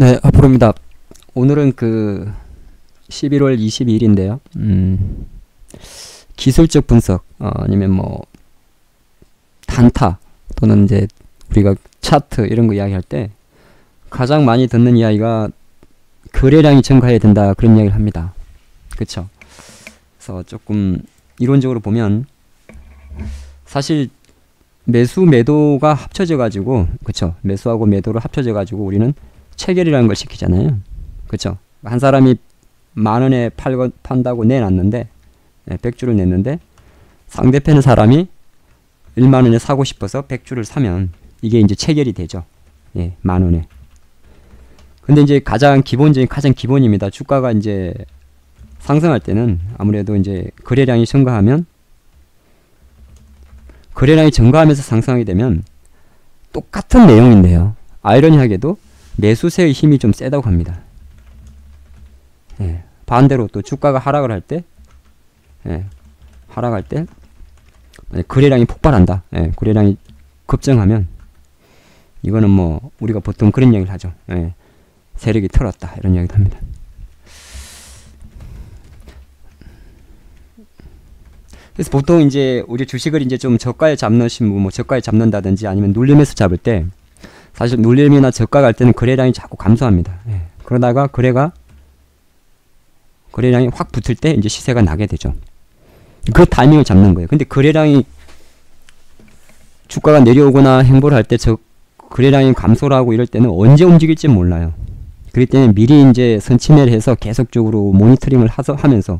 네, 앞으로입니다. 오늘은 그 11월 22일인데요. 기술적 분석, 아니면 뭐 단타 또는 이제 우리가 차트 이런 거 이야기할 때 가장 많이 듣는 이야기가 거래량이 증가해야 된다, 그런 이야기를 합니다. 그쵸? 그래서 조금 이론적으로 보면 사실 매수 매도가 합쳐져 가지고, 그쵸? 매수하고 매도를 합쳐져 가지고 우리는 체결이라는 걸 시키잖아요. 그쵸? 한 사람이 만원에 판다고 내놨는데, 100주를 냈는데 상대편 사람이 1만원에 사고 싶어서 100주를 사면 이게 이제 체결이 되죠. 예, 만원에. 근데 이제 가장 기본입니다. 주가가 이제 상승할 때는 아무래도 이제 거래량이 증가하면서 상승하게 되면 똑같은 내용인데요. 아이러니하게도 매수세의 힘이 좀 세다고 합니다. 예, 반대로 또 주가가 하락을 할 때, 거래량이 폭발한다. 거래량이 급증하면 이거는 뭐 우리가 보통 그런 얘기를 하죠. 세력이 털었다, 이런 이야기도 합니다. 그래서 보통 이제 우리 주식을 이제 좀 저가에 잡으신 분, 뭐 저가에 잡는다든지 아니면 눌림에서 잡을 때, 사실 눌림이나 저가 갈 때는 거래량이 자꾸 감소합니다. 그러다가 거래량이 확 붙을 때 이제 시세가 나게 되죠. 그 타이밍을 잡는 거예요. 근데 거래량이, 주가가 내려오거나 행보를 할 때 거래량이 감소를 하고 이럴 때는 언제 움직일지 몰라요. 그렇기 때문에 미리 이제 선침해를 해서 계속적으로 모니터링을 하면서,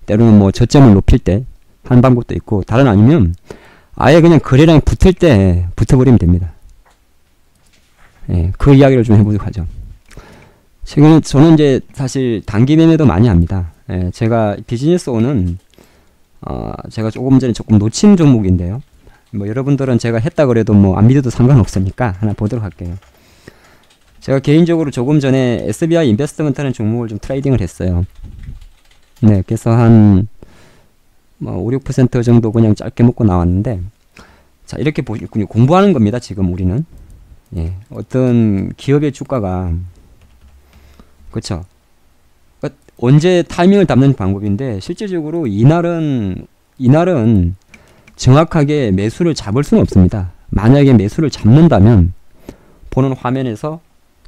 때로는 뭐 저점을 높일 때 하는 방법도 있고, 다른 아니면 아예 그냥 거래량이 붙을 때 붙어버리면 됩니다. 그 이야기를 좀 해보도록 하죠. 최근에 저는 이제 사실 단기 매매도 많이 합니다. 제가 비즈니스온은 제가 조금 전에 놓친 종목인데요. 뭐 여러분들은 제가 했다 그래도 뭐 안 믿어도 상관없으니까 하나 보도록 할게요. 제가 개인적으로 조금 전에 SBI 인베스트먼트라는 종목을 좀 트레이딩을 했어요. 네, 그래서 한 뭐 5, 6% 정도 그냥 짧게 먹고 나왔는데, 자, 이렇게 공부하는 겁니다. 지금 우리는. 어떤 기업의 주가가, 그쵸? 언제 타이밍을 잡는 방법인데, 실질적으로 이날은 정확하게 매수를 잡을 수는 없습니다. 만약에 매수를 잡는다면 보는 화면에서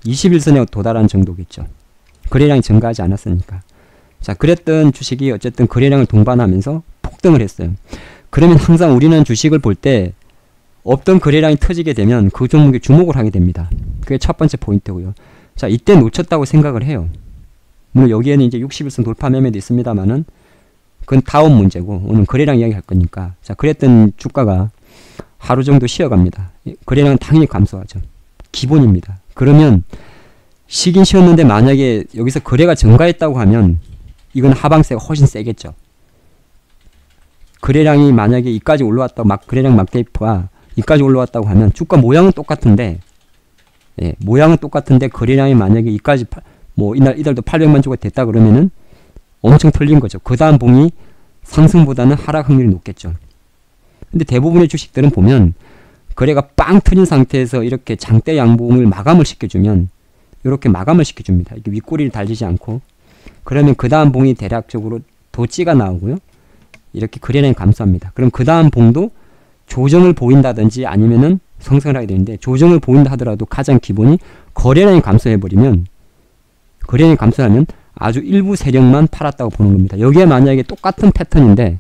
21선에 도달한 정도겠죠. 거래량이 증가하지 않았으니까. 자, 그랬던 주식이 어쨌든 거래량을 동반하면서 폭등을 했어요. 그러면 항상 우리는 주식을 볼 때 없던 거래량이 터지게 되면 그 종목에 주목을 하게 됩니다. 그게 첫 번째 포인트고요. 자, 이때 놓쳤다고 생각을 해요. 물론 여기에는 이제 61선 돌파 매매도 있습니다만은 그건 다음 문제고, 오늘 거래량 이야기 할 거니까. 자, 그랬던 주가가 하루 정도 쉬어갑니다. 거래량은 당연히 감소하죠. 기본입니다. 그러면 쉬긴 쉬었는데 만약에 여기서 거래가 증가했다고 하면 이건 하방세가 훨씬 세겠죠. 거래량이 만약에 이까지 올라왔다고, 거래량 막대입가 이까지 올라왔다고 하면 주가 모양은 똑같은데, 모양은 똑같은데 거래량이 만약에 이까지 이달도 800만 주가 됐다 그러면은 엄청 틀린 거죠. 그 다음 봉이 상승보다는 하락 확률이 높겠죠. 근데 대부분의 주식들은 보면 거래가 빵 터진 상태에서 이렇게 장대 양봉을 마감을 시켜주면, 이렇게 마감을 시켜줍니다. 이렇게 윗꼬리를 달리지 않고. 그러면 그 다음 봉이 대략적으로 도찌가 나오고요. 이렇게 거래량이 감소합니다. 그럼 그 다음 봉도 조정을 보인다든지 아니면은 상승을 하게 되는데, 조정을 보인다 하더라도 가장 기본이 거래량이 감소해버리면, 거래량이 감소하면 아주 일부 세력만 팔았다고 보는 겁니다. 여기에 만약에 똑같은 패턴인데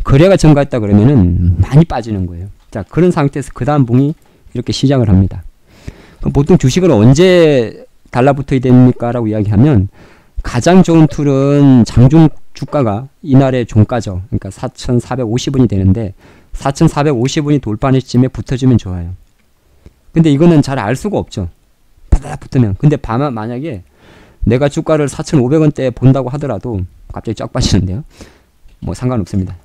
거래가 증가했다 그러면은 많이 빠지는 거예요. 자, 그런 상태에서 그 다음 봉이 이렇게 시작을 합니다. 보통 주식을 언제 달라붙어야 됩니까? 라고 이야기하면 가장 좋은 툴은 장중 주가가 이날의 종가죠. 그러니까 4,450원이 되는데 4,450원이 돌파하는 시점에 붙어주면 좋아요. 근데 이거는 잘 알 수가 없죠. 바다닥 붙으면. 근데 만약에 내가 주가를 4,500원대 본다고 하더라도 갑자기 쫙 빠지는데요. 뭐 상관없습니다.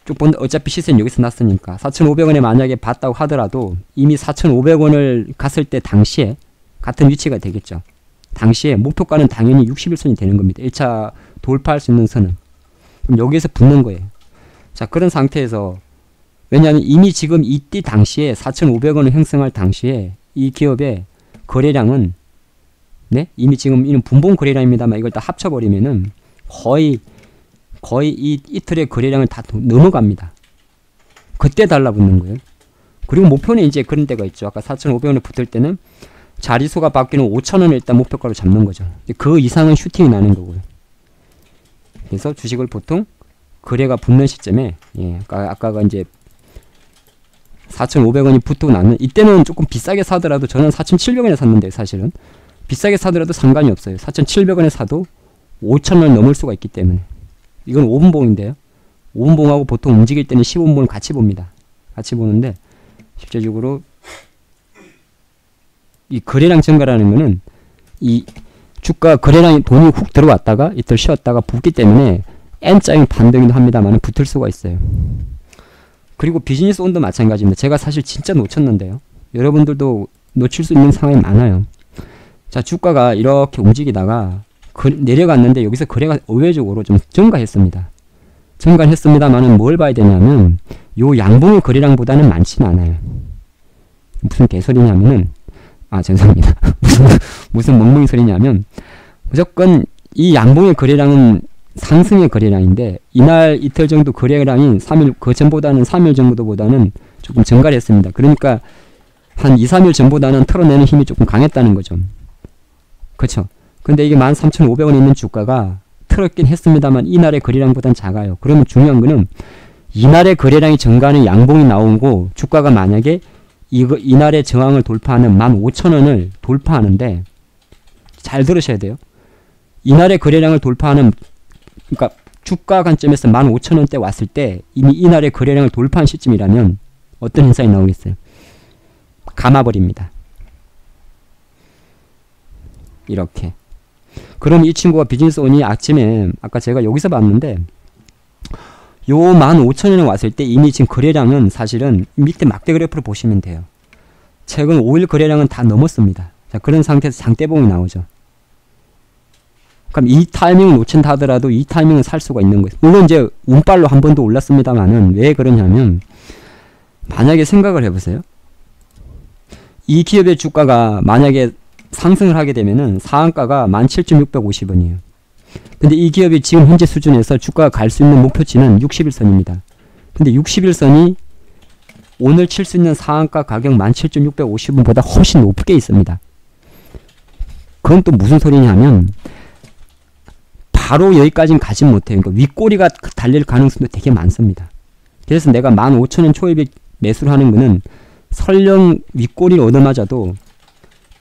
쭉 본다, 어차피 시세는 여기서 났으니까 4,500원에 만약에 봤다고 하더라도 이미 4,500원을 갔을 때 당시에 같은 위치가 되겠죠. 당시에 목표가는 당연히 61선이 되는 겁니다. 1차 돌파할 수 있는 선은. 그럼 여기에서 붙는 거예요. 자, 그런 상태에서, 왜냐하면 이미 지금 이때 당시에 4,500원을 형성할 당시에 이 기업의 거래량은 네? 이미 지금 이는 분봉 거래량입니다만 이걸 다 합쳐버리면은 거의 이 이틀의 거래량을 다 넘어갑니다. 그때 달라붙는 거예요. 그리고 목표는 이제 그런 데가 있죠. 아까 4,500원에 붙을 때는 자리수가 바뀌는 5,000원을 일단 목표가로 잡는 거죠. 그 이상은 슈팅이 나는 거고요. 그래서 주식을 보통 거래가 붙는 시점에, 예, 아까가 이제 4,500원이 붙고 나는, 이때는 조금 비싸게 사더라도, 저는 4,700원에 샀는데 사실은 비싸게 사더라도 상관이 없어요. 4,700원에 사도 5,000원 넘을 수가 있기 때문에. 이건 5분봉인데요. 5분봉하고 보통 움직일 때는 15분봉을 같이 봅니다. 같이 보는데 실제적으로 이 거래량 증가라는 거는 이 주가 거래량이 돈이 훅 들어왔다가 이틀 쉬었다가 붙기 때문에 N자형 반등이도 합니다만 붙을 수가 있어요. 그리고 비즈니스 온도 마찬가지입니다. 제가 사실 진짜 놓쳤는데요. 여러분들도 놓칠 수 있는 상황이 많아요. 자, 주가가 이렇게 움직이다가 내려갔는데 여기서 거래가 의외적으로 좀 증가했습니다. 증가했습니다만은 뭘 봐야 되냐면 요 양봉의 거래량보다는 많지는 않아요. 무슨 개소리냐면은, 죄송합니다. 무슨 멍멍이 소리냐면, 무조건 이 양봉의 거래량은 상승의 거래량인데 이날 이틀 정도 거래량이 3일 그 전보다는 3일 정도보다는 조금 증가를 했습니다. 그러니까 한 2, 3일 전보다는 털어내는 힘이 조금 강했다는 거죠. 그렇죠. 근데 이게 13,500원에 있는 주가가 털었긴 했습니다만 이날의 거래량보다는 작아요. 그러면 중요한 거는 이날의 거래량이 증가하는 양봉이 나오고 주가가 만약에 이날의 저항을 돌파하는 15,000원을 돌파하는데, 잘 들으셔야 돼요. 이날의 거래량을 돌파하는, 그러니까 주가 관점에서 15,000원대 왔을 때 이미 이날의 거래량을 돌파한 시점이라면 어떤 현상이 나오겠어요? 감아버립니다. 이렇게. 그럼 이 친구가 비즈니스 온이 아침에 아까 제가 여기서 봤는데 요 15,000원에 왔을 때 이미 지금 거래량은 사실은 밑에 막대 그래프를 보시면 돼요. 최근 5일 거래량은 다 넘었습니다. 자, 그런 상태에서 장대봉이 나오죠. 그럼 이 타이밍을 놓친다 하더라도 이 타이밍은 살 수가 있는 거예요. 물론 이제 운빨로 한 번 더 올랐습니다만은 왜 그러냐면, 만약에 생각을 해보세요. 이 기업의 주가가 만약에 상승을 하게 되면은 상한가가 17,650원이에요. 근데 이 기업이 지금 현재 수준에서 주가가 갈 수 있는 목표치는 60일선입니다. 근데 60일선이 오늘 칠 수 있는 상한가 가격 17,650원보다 훨씬 높게 있습니다. 그건 또 무슨 소리냐면 바로 여기까지는 가진 못해요. 그러니까 윗꼬리가 달릴 가능성도 되게 많습니다. 그래서 내가 15,000원 초입에 매수를 하는 거는 설령 윗꼬리를 얻어맞아도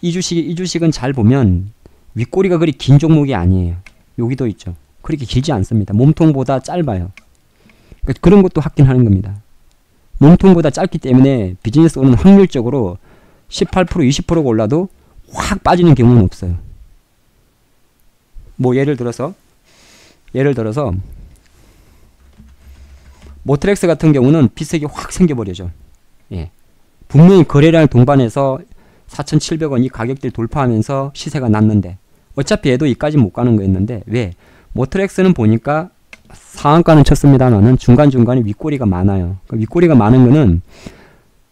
이 주식은 잘 보면 윗꼬리가 그리 긴 종목이 아니에요. 여기도 있죠. 그렇게 길지 않습니다. 몸통보다 짧아요. 그러니까 그런 것도 확인하는 겁니다. 몸통보다 짧기 때문에 비즈니스 오는 확률적으로 18%, 20%가 올라도 확 빠지는 경우는 없어요. 뭐 예를 들어서 모트렉스 같은 경우는 비색이 확 생겨버려죠. 예. 분명히 거래량을 동반해서 4,700원 이 가격대를 돌파하면서 시세가 났는데 어차피 얘도 이까지 못 가는 거였는데, 왜? 모트렉스는 보니까 상한가는 쳤습니다만은 중간중간에 윗꼬리가 많아요. 그 윗꼬리가 많은 거는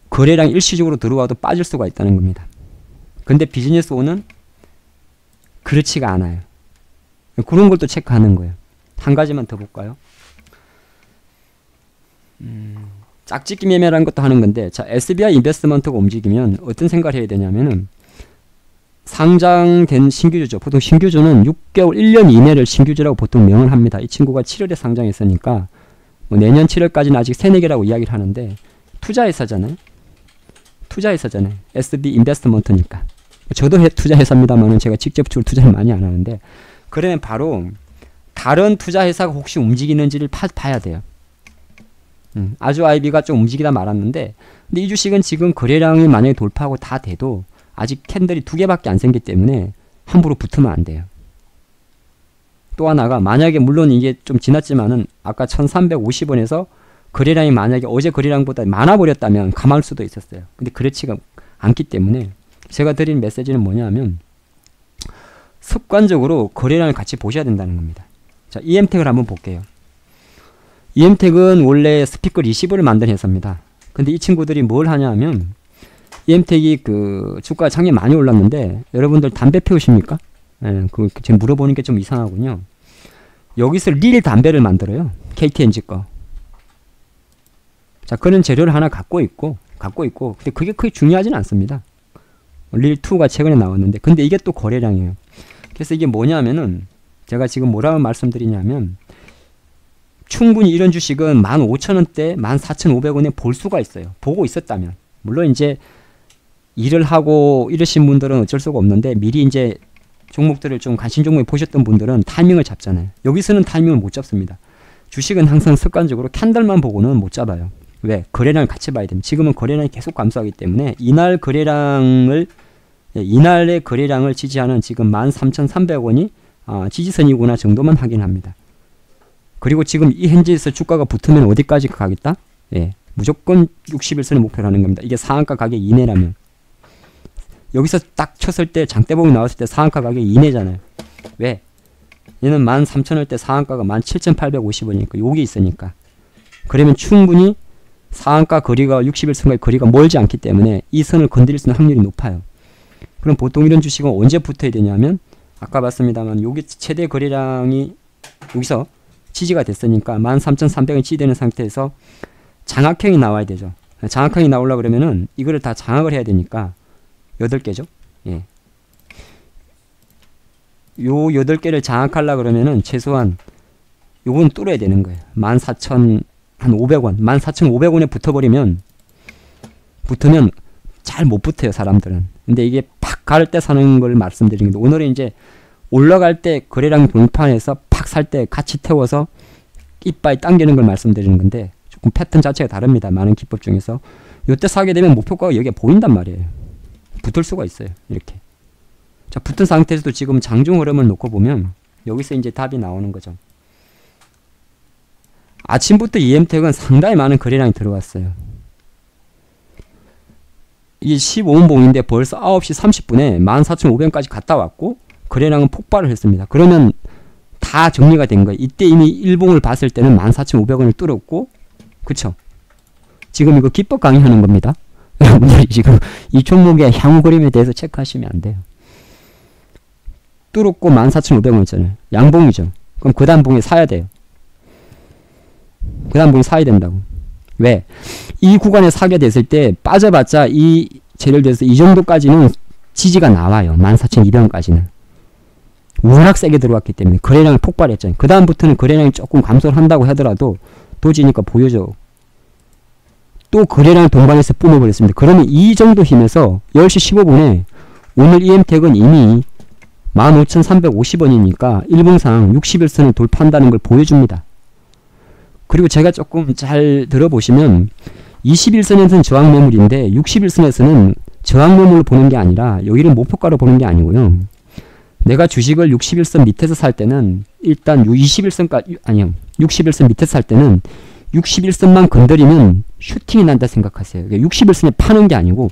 거래량 일시적으로 들어와도 빠질 수가 있다는 겁니다. 근데 비즈니스 온은 그렇지가 않아요. 그런 걸 또 체크하는 거예요. 한 가지만 더 볼까요? 짝짓기 매매라는 것도 하는 건데, 자, SBI 인베스트먼트가 움직이면 어떤 생각을 해야 되냐면은 상장된 신규주죠. 보통 신규주는 6개월, 1년 이내를 신규주라고 보통 명을 합니다. 이 친구가 7월에 상장했으니까 뭐 내년 7월까지는 아직 3, 4개라고 이야기를 하는데 투자회사잖아요. SB 인베스트먼트니까. 저도 투자회사입니다만은 제가 직접적으로 투자를 많이 안 하는데, 그러면 바로 다른 투자회사가 혹시 움직이는지를 봐야 돼요. 아주 아이비가 좀 움직이다 말았는데, 근데 이 주식은 지금 거래량이 만약에 돌파하고 다 돼도 아직 캔들이 2개밖에 안 생기기 때문에 함부로 붙으면 안 돼요. 또 하나가, 만약에 물론 이게 좀 지났지만은 아까 1,350원에서 거래량이 만약에 어제 거래량보다 많아버렸다면 감할 수도 있었어요. 근데 그렇지가 않기 때문에 제가 드린 메시지는 뭐냐면 습관적으로 거래량을 같이 보셔야 된다는 겁니다. 자, EM텍을 한번 볼게요. EM텍은 원래 스피커 리시버를 만든 회사입니다. 근데 이 친구들이 뭘 하냐 하면, EM텍이 그 주가가 작년에 많이 올랐는데, 여러분들 담배 피우십니까? 예, 그 지금 물어보는 게 좀 이상하군요. 여기서 릴 담배를 만들어요. KTNG 거. 자, 그런 재료를 하나 갖고 있고, 근데 그게 크게 중요하진 않습니다. 릴2가 최근에 나왔는데, 근데 이게 또 거래량이에요. 그래서 이게 뭐냐면은, 제가 지금 뭐라고 말씀드리냐면, 충분히 이런 주식은 15,000원대, 14,500원에 볼 수가 있어요. 보고 있었다면. 물론 이제, 일을 하고 이러신 분들은 어쩔 수가 없는데, 미리 이제 종목들을 좀 관심 종목에 보셨던 분들은 타이밍을 잡잖아요. 여기서는 타이밍을 못 잡습니다. 주식은 항상 습관적으로 캔들만 보고는 못 잡아요. 왜? 거래량을 같이 봐야 됩니다. 지금은 거래량이 계속 감소하기 때문에 이날의 거래량을 지지하는 지금 13,300원이 지지선이구나 정도만 확인합니다. 그리고 지금 이 현재에서 주가가 붙으면 어디까지 가겠다? 예, 무조건 60일선을 목표로 하는 겁니다. 이게 상한가 가격 이내라면. 여기서 딱 쳤을 때 장대봉이 나왔을 때 상한가 가격 이내잖아요. 왜? 얘는 13,000원대 상한가가 17,850원이니까 여기 있으니까. 그러면 충분히 상한가 거리가 60일선과의 거리가 멀지 않기 때문에 이 선을 건드릴 수 있는 확률이 높아요. 그럼 보통 이런 주식은 언제 붙어야 되냐면 아까 봤습니다만 여기 최대 거래량이 여기서 지지가 됐으니까 13,300원이 지지되는 상태에서 장악형이 나와야 되죠. 장악형이 나오려고 그러면은 이거를 다 장악을 해야 되니까 8개죠. 예. 요 8개를 장악하려고 그러면은 최소한 요건 뚫어야 되는 거예요. 14,500원, 14,500원에 붙으면 잘 못 붙어요, 사람들은. 근데 이게 팍 갈 때 사는 걸 말씀드리는 건데, 오늘은 이제 올라갈 때 거래량 돌파해서 팍 살 때 같이 태워서 이빨 당기는 걸 말씀드리는 건데, 조금 패턴 자체가 다릅니다. 많은 기법 중에서. 요때 사게 되면 목표가가 여기에 보인단 말이에요. 붙을 수가 있어요. 이렇게. 자, 붙은 상태에서도 지금 장중 흐름을 놓고 보면 여기서 이제 답이 나오는 거죠. 아침부터 EM택은 상당히 많은 거래량이 들어왔어요. 이게 15분봉인데 벌써 9시 30분에 14,500원까지 갔다 왔고 거래량은 폭발을 했습니다. 그러면 다 정리가 된 거예요. 이때 이미 일봉을 봤을 때는 14,500원을 뚫었고, 그쵸? 지금 이거 기법 강의하는 겁니다. 여러분들이 지금 이 종목의 향후 그림에 대해서 체크하시면 안 돼요. 뚫었고 14,500원이잖아요. 양봉이죠. 그럼 그 다음 봉에 사야 돼요. 그 다음 봉에 사야 된다고. 왜? 이 구간에 사게 됐을 때 빠져봤자 예를 들어서 이 정도까지는 지지가 나와요. 14,200원까지는. 워낙 세게 들어왔기 때문에 거래량이 폭발했잖아요. 그 다음부터는 거래량이 조금 감소를 한다고 하더라도 도지니까 보여줘. 또 거래량 동반해서 뿜어버렸습니다. 그러면 이 정도 힘에서 10시 15분에 오늘 EM택은 이미 15,350원이니까 일봉상 60일선을 돌파한다는 걸 보여줍니다. 그리고 제가 조금 잘 들어보시면 21선에서는 저항 매물인데 61선에서는 저항 매물을 보는 게 아니라 여기를 목표가로 보는 게 아니고요. 내가 주식을 61선 밑에서 살 때는 일단 60일선 밑에서 살 때는 61선만 건드리면 슈팅이 난다 생각하세요. 그러니까 61선에 파는 게 아니고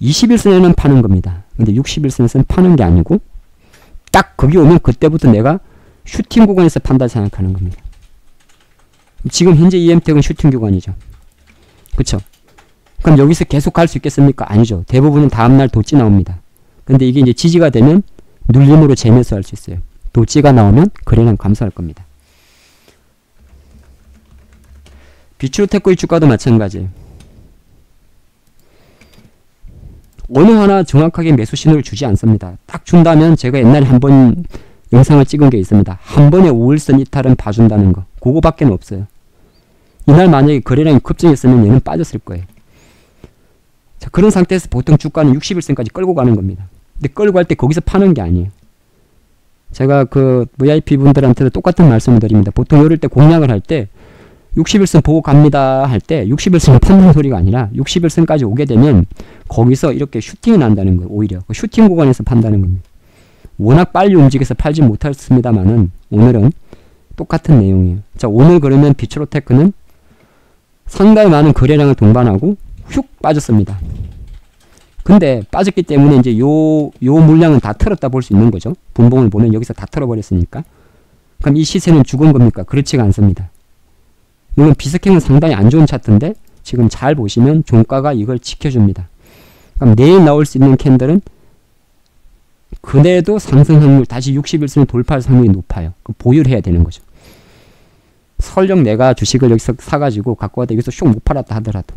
21선에는 파는 겁니다. 근데 61선에서는 파는 게 아니고 딱 거기 오면 그때부터 내가 슈팅 구간에서 판다 생각하는 겁니다. 지금 현재 EM택은 슈팅 구간이죠. 그쵸? 그럼 여기서 계속 갈 수 있겠습니까? 아니죠. 대부분은 다음날 도치 나옵니다. 근데 이게 이제 지지가 되면 눌림으로 재매수할 수 있어요. 도치가 나오면 거래량 감소할 겁니다. 비추로테크의 주가도 마찬가지예요. 어느 하나 정확하게 매수 신호를 주지 않습니다. 딱 준다면 제가 옛날에 한번 영상을 찍은 게 있습니다. 한 번에 5일선 이탈은 봐준다는 거. 그거밖에 없어요. 이날 만약에 거래량이 급증했으면 얘는 빠졌을 거예요. 자, 그런 상태에서 보통 주가는 60일선까지 끌고 가는 겁니다. 근데 끌고 갈 때 거기서 파는 게 아니에요. 제가 그 VIP 분들한테도 똑같은 말씀을 드립니다. 보통 이럴 때 공략을 할 때 60일선 보고 갑니다 할 때 60일선을 판다는 소리가 아니라 60일선까지 오게 되면 거기서 이렇게 슈팅이 난다는 거예요. 오히려 그 슈팅 구간에서 판다는 겁니다. 워낙 빨리 움직여서 팔지 못했습니다만은 오늘은 똑같은 내용이에요. 자, 오늘 그러면 비추로테크는 상당히 많은 거래량을 동반하고 휙 빠졌습니다. 근데 빠졌기 때문에 이제 요 물량은 다 털었다 볼 수 있는 거죠. 분봉을 보면 여기서 다 털어버렸으니까. 그럼 이 시세는 죽은 겁니까? 그렇지가 않습니다. 물론 비석형은 상당히 안 좋은 차트인데 지금 잘 보시면 종가가 이걸 지켜줍니다. 그럼 내일 나올 수 있는 캔들은 그래도 상승 확률 다시 60일선을 돌파할 확률이 높아요. 보유를 해야 되는 거죠. 설령 내가 주식을 여기서 사가지고 갖고 와도 여기서 쇽 못 팔았다 하더라도,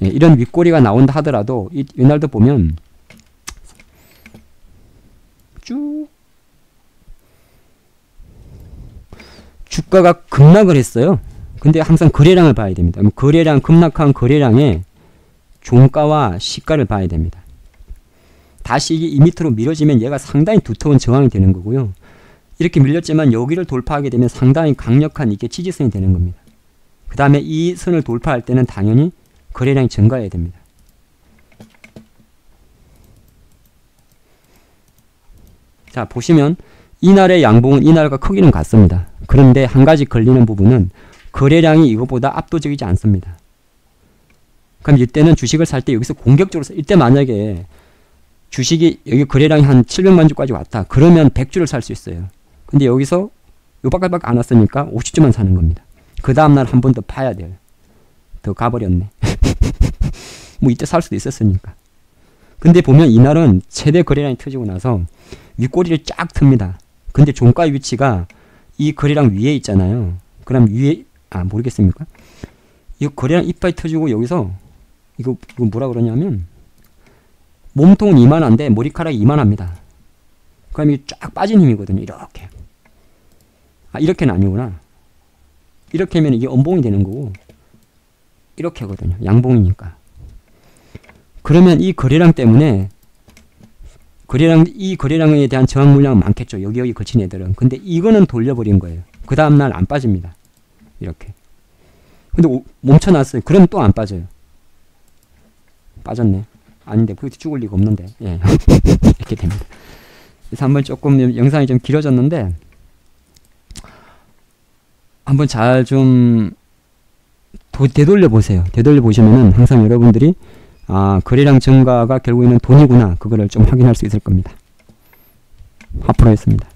예, 이런 윗꼬리가 나온다 하더라도 이날도 보면 쭉 주가가 급락을 했어요. 근데 항상 거래량을 봐야 됩니다. 거래량, 급락한 거래량의 종가와 시가를 봐야 됩니다. 다시 이게 이 밑으로 밀어지면 얘가 상당히 두터운 저항이 되는 거고요. 이렇게 밀렸지만 여기를 돌파하게 되면 상당히 강력한 이게 지지선이 되는 겁니다. 그 다음에 이 선을 돌파할 때는 당연히 거래량이 증가해야 됩니다. 자, 보시면 이날의 양봉은 이날과 크기는 같습니다. 그런데 한 가지 걸리는 부분은 거래량이 이것보다 압도적이지 않습니다. 그럼 이때는 주식을 살 때 여기서 공격적으로 이때 만약에 주식이 여기 거래량이 한 700만 주까지 왔다. 그러면 100주를 살 수 있어요. 근데 여기서 요밖에 안 왔으니까 50주만 사는 겁니다. 그 다음날 한 번 더 파야 돼요. 더 가버렸네. 뭐 이때 살 수도 있었으니까. 근데 보면 이날은 최대 거래량이 터지고 나서 윗꼬리를 쫙 틉니다. 근데 종가 위치가 이 거래량 위에 있잖아요. 그럼 위에 모르겠습니까? 이 거래량 이빨이 터지고 여기서 이거 뭐라 그러냐면 몸통은 이만한데 머리카락이 이만합니다. 그럼 이게 쫙 빠진 힘이거든요. 이렇게. 이렇게는 아니구나. 이렇게 하면 이게 음봉이 되는 거고 이렇게 하거든요. 양봉이니까. 그러면 이 거래량 때문에 이 거래량에 대한 저항 물량은 많겠죠. 여기 걸친 애들은. 근데 이거는 돌려버린 거예요. 그 다음날 안 빠집니다. 이렇게. 근데 멈춰놨어요. 그럼 또 안 빠져요. 빠졌네. 아닌데 그렇게 죽을 리가 없는데. 예. 이렇게 됩니다. 그래서 한번 조금 영상이 좀 길어졌는데 한번 잘 좀 되돌려 보세요. 되돌려 보시면은 항상 여러분들이 거래량 증가가 결국에는 돈이구나. 그거를 좀 확인할 수 있을 겁니다. 화프로였습니다.